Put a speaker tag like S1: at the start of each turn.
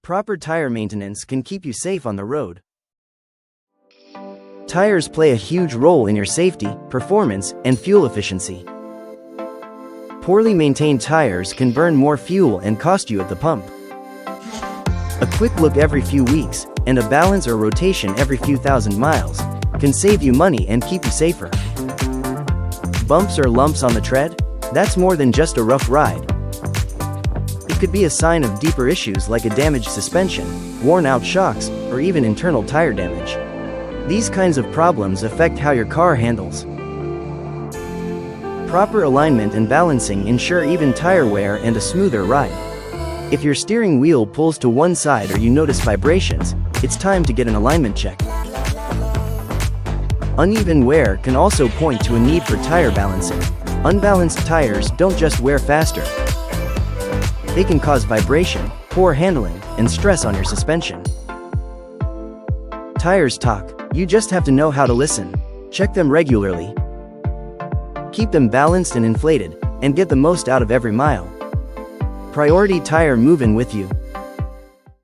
S1: Proper tire maintenance can keep you safe on the road. Tires play a huge role in your safety, performance, and fuel efficiency. Poorly maintained tires can burn more fuel and cost you at the pump. A quick look every few weeks, and a balance or rotation every few thousand miles, can save you money and keep you safer. Bumps or lumps on the tread? That's more than just a rough ride. It could be a sign of deeper issues like a damaged suspension, worn-out shocks, or even internal tire damage. These kinds of problems affect how your car handles. Proper alignment and balancing ensure even tire wear and a smoother ride. If your steering wheel pulls to one side or you notice vibrations, it's time to get an alignment check. Uneven wear can also point to a need for tire balancing. Unbalanced tires don't just wear faster. They can cause vibration, poor handling, and stress on your suspension. Tires talk. You just have to know how to listen. Check them regularly. Keep them balanced and inflated, and get the most out of every mile. Priority Tire move in with you.